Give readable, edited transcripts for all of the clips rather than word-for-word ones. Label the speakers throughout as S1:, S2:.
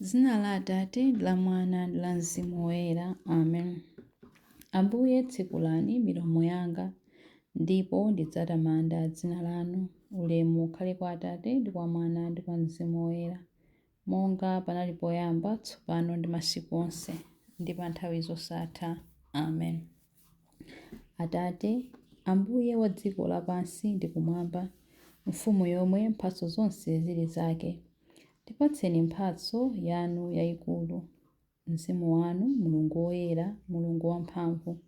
S1: Zina la Atate, la Mwana, la Mzimu Woyera. Amen. Ambuye tsekulani milomo yanga, ndipo ndidzatamanda dzina lanu. Ulemu ukhale kwa Atate ndi kwa Mwana ndi kwa Mzimu Woyera, monga panali poyamba, tsopano ndi masiku onse, ndi pa nthawi zosatha. Amen. Atate, Ambuye wa dziko lapansi ndi kumwamba, mfumu yomwe mphatso zonse zili zake, tipatseni mphatso yanu yayikulu, Mzimu wanu, Mulungu woyera, Mulungu wamphamvu,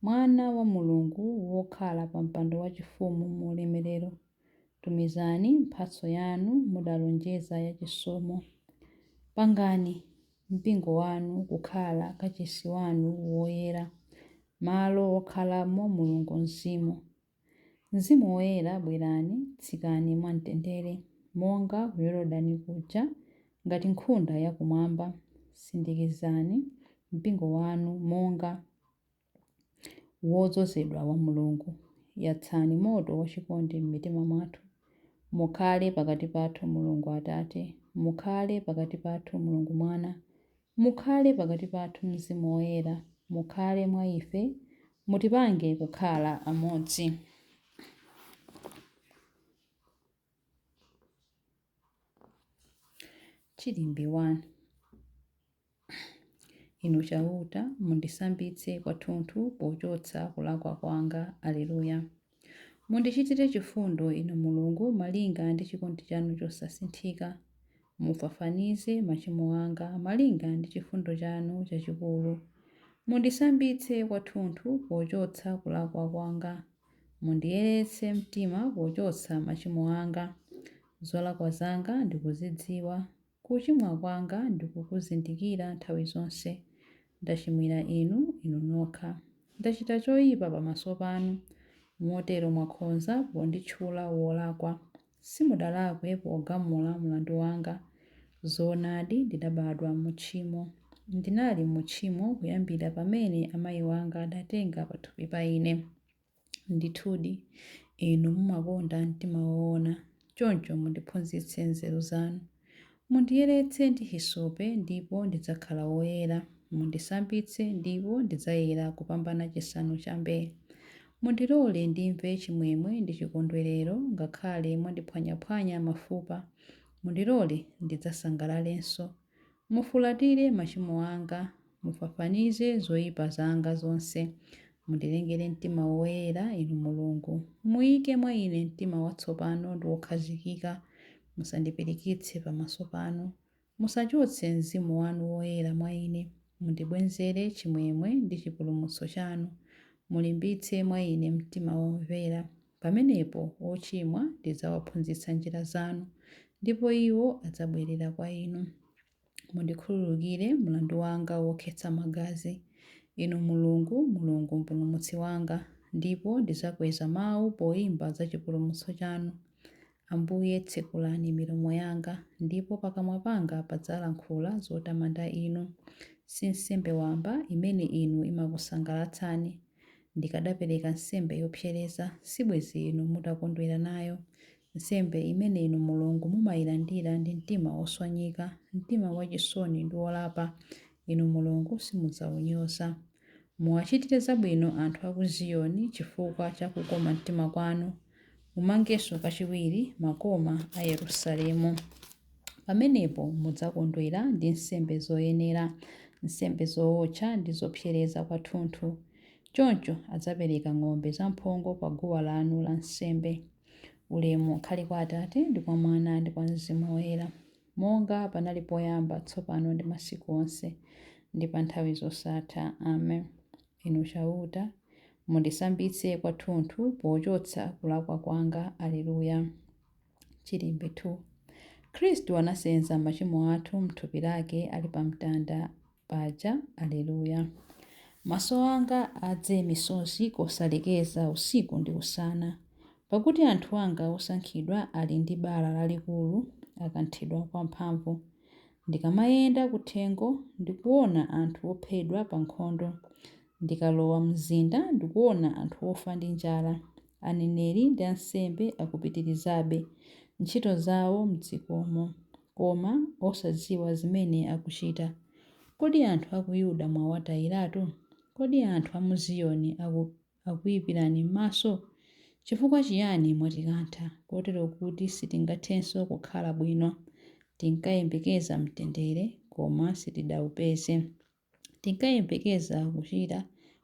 S1: Mwana wa Mulungu wokhala pa mpando wachifumu mu ulemerero. Tumizani mphatso yanu mudalonjeza yachisomo. Pangani mpingo wanu kukhala kachisi wanu woyera, malo wokhalamo Mulungu Mzimu. Mzimu woyera bwerani, tsikani mwamtendere, monga ku Yorodani kuja, ngati nkhunda yakumwamba. Sindikizani mpingo wanu monga wodzozedwa wa Mulungu. Yatsani moto wachikondi m'mitima mwathu. Mukhale pakati pathu Mulungu Atate, mukhale pakati pathu Mulungu Mwana, mukhale pakati pathu Mzimu Woyera, mukhale mwa ife, mutipange kukhala amodzi. Chilimbi 1. Inu chauta, mundisambitse kwathunthu pochotsa kulakwa kwanga. Aleluya. Mundichitire chifundo inu Mulungu, malinga ndi chikondi chanu chosasinthika. Mufafanize machimo anga malinga ndi chifundo chanu chachikulu. Mundisambitse kwathunthu pochotsa kulakwa kwanga. Mundiyeretse mtima pochotsa machimo anga. Zolakwa zanga ndikuzidziwa, kuchimwa kwanga ndikukuzindikira nthawi zonse. Ndachimwira inu nokha. Ndachita choyipa pamaso panu, motero mwakhonza ponditchula wolakwa. Simudalakwe pogamula mlandu wanga. Zoonadi ndinabadwa mu tchimo. Ndinali mu tchimo kuyambira pamene amayi wanga adatenga pathupi pa ine. Ndithudi, inu mumakonda mtima woona, choncho mundiphunzitse nzeru zanu. Mundiyeretse ndi hisope ndipo ndidzakhala woyera. Mundisambitse ndipo ndidzayera kupambana chisanu cha mbere. Mundilole ndimve chimwemwe ndi chikondwerero, ngakhale mwandiphwanyaphwanya mafupa. Mundilole ndidzasangalalenso. Mufulatire machimo anga, mufafanize zoyipa zanga zonse. Mundilengere mtima woyera inu Mulungu. Muyike mwa ine mtima watsopano ndi wokhazikika. Musandipirikitse pamaso panu. Musachotse mzimu wanu woyera mwa ine. Mundibwenzere chimwemwe ndi chipulumutso chanu. Mulimbitse mwa ine mtima womvera. Pamenepo ochimwa ndidzawaphunzitsa njira zanu, ndipo iwo adzabwerera kwa inu. Mundikhululukire mlandu wanga wokhetsa magazi, inu Mulungu, Mulungu mpulumutsi wanga, ndipo ndidzakweza mawu poyimba za chipulumutso chanu. Ambuye tsekulani milomo yanga, ndipo pakamwa panga padzalankhula zotamanda inu. Si nsembe wamba imene inu imakusangalatsani. Ndikadapereka nsembe yopsereza, sibwezi inu mutakondwera nayo. Nsembe imene inu Mulungu mumayilandira ndi mtima woswanyika, mtima wachisoni ndi wolapa, inu Mulungu simudzawunyoza. Muwachitire zabwino anthu a ku Ziyoni chifukwa cha kukoma mtima kwanu. Mumangenso kachiwiri makoma a Yerusalemu. Pamenepo mudzakondwera ndi nsembe zoyenera, nsembe zowotcha ndi zopsereza kwathunthu. Choncho adzapereka ng'ombe zamphongo pa guwa lanu la nsembe. Ulemu ukhale kwa Atate ndi kwa Mwana ndi kwa Mzimu Woyera, monga panali poyamba, tsopano ndi masiku onse, ndi pa nthawi zosatha. Amen. Inu chauta, mundisambitse kwathunthu pochotsa kulakwa kwanga. Aleluya. Chilimbi 2. Khristu anasenza machimo athu m'thupi lake ali pa mtanda paja. Aleluya. Maso anga adze misozi kosalekeza usiku ndi usana, pakuti anthu anga osankhidwa ali ndi bala lalikulu, akanthidwa kwa mphamvu. Ndikamayenda kuthengo ndikuona anthu ophedwa pa nkhondo. Ndikalowa mzinda ndikuona anthu ofa ndi njala. Aneneri ndi ansembe akupitirizabe ntchito zawo m'dzikomo. koma osadziwa zimene akuchita. Kodi anthu a ku Yuda mwawatayiratu? Kodi anthu a mu Ziyoni akuyipirani m'maso? Chifukwa chiyani mwatikantha kotero kuti sitingathenso kukhala bwino? Tinkayembekeza mtendere koma sitidawupeze. Tinkayembekeza kuchira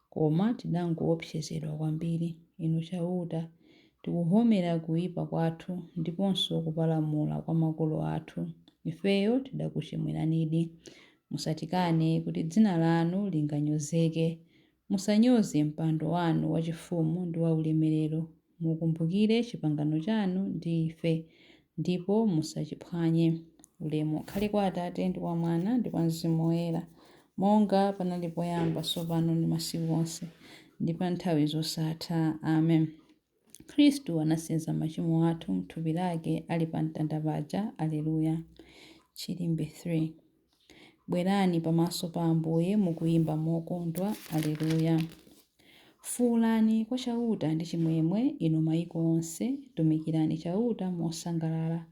S1: koma tidangoopsezedwa kwambiri. Inu chauta, tikuhomera kuyipa kwathu ndiponso kupalamula kwa makolo athu. Ifeyo tidakuchimwiranidi. Musatikane kuti dzina lanu linganyozeke. Musanyoze mpando wanu wachifumu ndi waulemerero. Mukumbukire chipangano chanu ndi ife ndipo musachiphwanye. Ulemu ukhale kwa Atate ndi kwa Mwana ndi kwa Mzimu Woyera, monga panali poyamba, tsopano ndi masiku onse ndi pa nthawi zosatha. Amen. Khristu anasenza machimo athu m'thupi lake ali pa mtanda paja. Aleluya. Chilimbe 3. Bwerani pamaso pa Ambuye mukuyimba mokondwa. Aleluya. Fuwulani kwa chauta ndi chimwemwe, inu mayiko onse, tumikirani chauta mosangalala.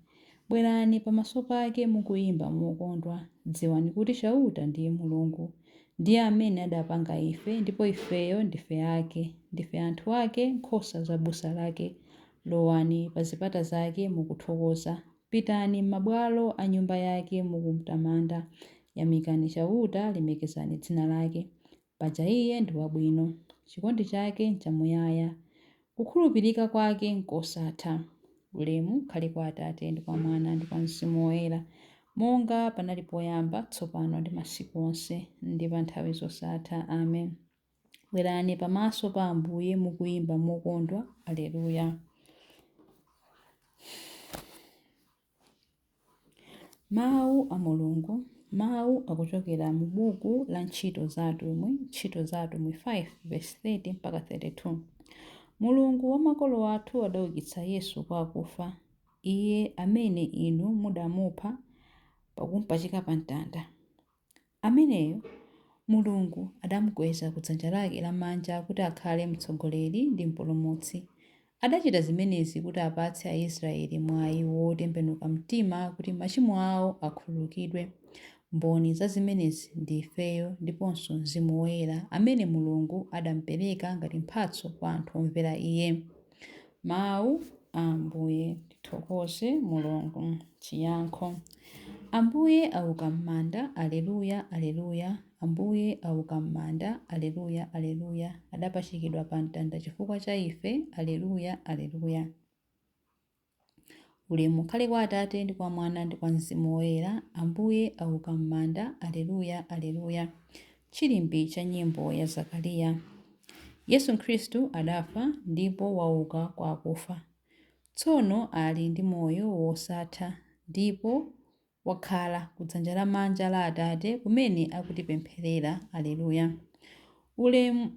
S1: Bwerani pamaso pake mukuyimba mokondwa. Dziwani kuti chauta ndiye Mulungu. Ndiye amene adapanga ife ndipo ifeyo ndife ake. Ndife anthu ake, nkhosa za busa lake. Lowani pa zipata zake mukuthokoza. Pitani m'mabwalo a nyumba yake mukumtamanda. Yamikani chauta, lemekezani dzina lake. Paja iye ndi wabwino. Chikondi chake nchamuyaya. Kukhulupirika kwake nkosatha. Ulemu ukhale kwa Atate ndi kwa Mwana ndi kwa Mzimu Woyera, monga panali poyamba, tsopano ndi masiku onse ndi pa nthawi zosatha. Amen. Bwerani pamaso pa Ambuye mukuyimba mokondwa. Aleluya. Mawu a Mulungu. Mawu akuchokera mu buku la Ntchito za Atumwi, Ntchito za Atumwi 5:30 mpaka 32. Mulungu wa makolo athu adaukitsa Yesu kwa akufa, iye amene inu mudamupha pakumpachika pa mtanda. Ameneyo Mulungu adamukweza ku dzanja lake lamanja kuti akhale mtsogoleri ndi mpulumutsi. Adachita zimenezi kuti apatse Aisraeli mwayi wotembenuka mtima kuti machimo awo akhululukidwe. Mboni za zimenezi ndi ifeyo ndiponso Mzimu Woyera amene Mulungu adamupereka ngati mphatso kwa anthu omvera iye. Mawu a Ambuye. Tithokoze Mulungu. Chiyankho. Ambuye auka m'manda. Aleluya, aleluya. Ambuye auka m'manda. Aleluya, aleluya. Adapachikidwa pa mtanda chifukwa cha ife. Aleluya, aleluya. Ulemu ukhale kwa Atate ndi kwa Mwana ndi kwa Mzimu Woyera. Ambuye auka m'manda. Aleluya, aleluya. Chilimbi cha nyimbo ya Zakariya. Yesu Khristu adafa ndipo wauka kwa akufa. Tsono ali ndi moyo wosatha ndipo wakhala ku dzanja lamanja la Atate kumene akutipempherera. Aleluya. Ulemu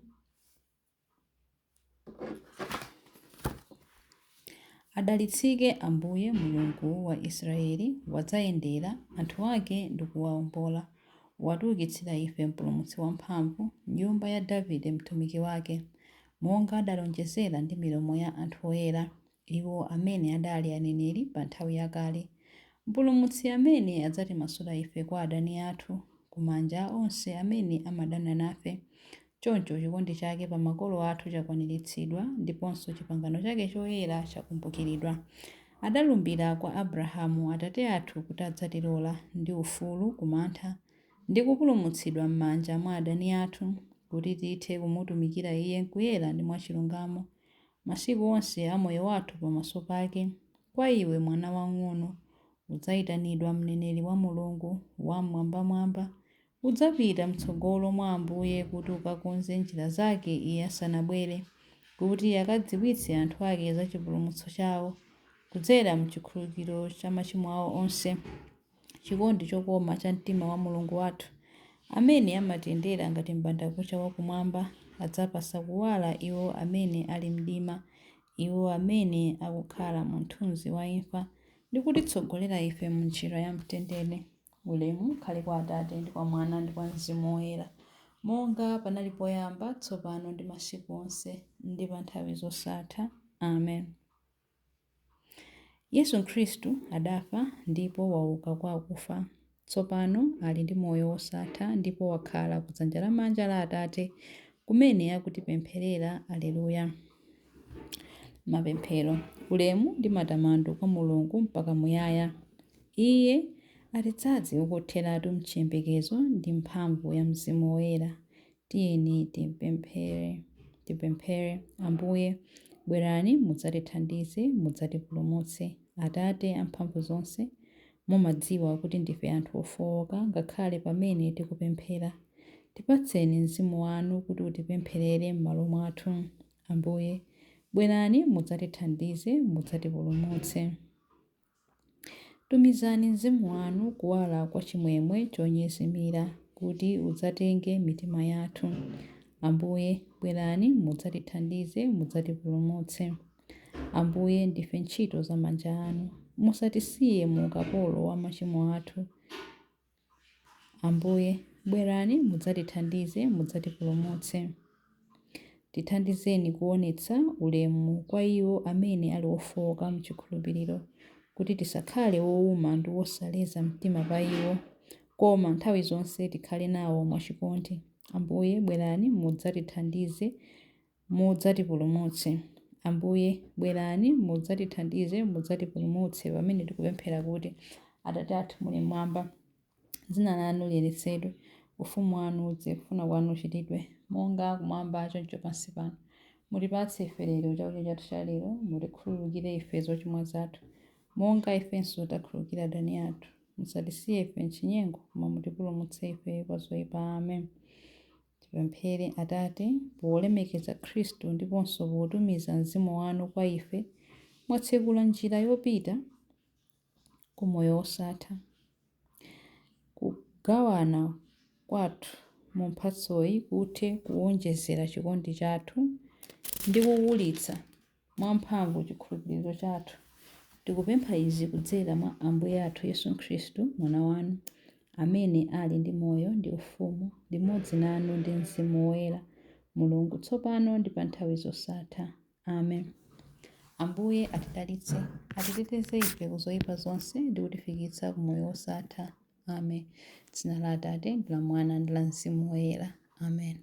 S1: adalitsike Ambuye Mulungu wa Israeli, wadzayendera anthu ake ndi kuwawombola. Watiukitsira ife mpulumutsi wamphamvu, nyumba ya Davide mtumiki wake, monga adalonjezera ndi milomo ya anthu oyera, iwo amene adali aneneri pa nthawi yakale. Mpulumutsi amene adzatimasula ife kwa adani athu, kumanja onse amene amadana nafe. Choncho chikondi chake pa makolo athu chakwaniritsidwa ndiponso chipangano chake choyera chakumbukiridwa. Adalumbira kwa Abrahamu Atate athu kuti adzatilola ndi ufulu kumantha ndi kupulumutsidwa m'manja mwa adani athu kuti tithe kumutumikira iye kuyera ndi mwachilungamo masiku onse a moyo wathu pamaso pake. Kwa iwe mwana wang'ono udzayitanidwa mneneri wa Mulungu wamwambamwamba. Udzapita mtsogolo mwa Ambuye kuti ukakonze njira zake iye asanabwere, kuti akadziwitse anthu ake za chipulumutso chawo kudzera mchikhululukiro cha machimo awo onse. Chikondi chokoma cha mtima wa Mulungu wathu amene amatiyendera ngati m'bandakucha wakumwamba adzapasa kuwala iwo amene ali mdima, iwo amene akukhala mu mthunzi wa imfa ndi kutitsogolera ife mu njira ya mtendere. Ulemu ukhale kwa Atate ndi kwa Mwana ndi kwa Mzimu Woyera, monga panali poyamba, tsopano ndi masiku onse ndi pa nthawi zosatha. Amen. Yesu Khristu adafa ndipo wauka kwa akufa. Tsopano ali ndi moyo wosatha ndipo wakhala kudzanja lamanja la Atate kumene akutipempherera. Aleluya. Mapemphero. Ulemu ndi matamando kwa Mulungu mpaka muyaya. Iye atidzaze okotheratu mchiyembekezo ndi mphamvu ya Mzimu Woyera. Tiyeni tipemphere. Ambuye, bwerani mudzatithandize, mudzatipulumutse. Atate amphamvu zonse, mumadziwa kuti ndife anthu ofowoka ngakhale pamene tikupemphera. Tipatseni mzimu wanu kuti utipempherere m'malo mwathu. Ambuye, bwerani mudzatithandize, mudzatipulumutse. Tumizani mzimu wanu kuwala kwa chimwemwe chonyezimira kuti udzatenge mitima yathu. Ambuye, bwerani mudzatithandize, mudzatipulumutse. Ambuye, ndife ntchito za manja anu, musatisiye mu ukapolo wa machimo athu. Ambuye, bwerani mudzatithandize, mudzatipulumutse. Tithandizeni kuonetsa ulemu kwa iwo amene ali ofowoka mchikhulupiriro, kuti tisakhale wowuma ndi wosaleza mtima pa iwo, koma nthawi zonse tikhale nawo mwachikondi. Ambuye, bwerani mudzatithandize, mudzatipulumutse. Ambuye, bwerani mudzatithandize, mudzatipulumutse pamene tikupemphera kuti Atate athu muli mmwamba, dzina lanu liyeretsedwe, ufumu wanu udze, kufuna kwanu kuchitidwe monga kumwamba choncho pansi pano. Mutipatse ife lero chakudya chathu cha lero, mutikhululukire ife zochimwa zathu monga ifenso takhululukira adani athu. Musatisiye ife m'chinyengo, koma mutipulumutse ife kwa zoyipa. Amen. Tipemphere. Atate, polemekeza Khristu ndiponso potumiza mzimu wanu kwa ife, mwatsekula njira yopita ku moyo wosatha. Kugawana kwathu mu mphatsoyi kuthe kuwonjezera chikondi chathu ndi kuwulitsa mwamphamvu chikhulupiriro chathu. Tikupempha izi kudzera mwa Ambuye athu Yesu Khristu, mwana wanu, amene ali ndi moyo ndi ufumu limodzi nanu ndi Mzimu Woyera, Mulungu tsopano ndi pa nthawi zosatha. Amen. Ambuye atidalitse, atiteteze ife ku zoyipa zonse ndi kutifikitsa ku moyo wosatha. Amen. Dzina la Atate ndi la Mwana ndi la Mzimu Woyera. Amen.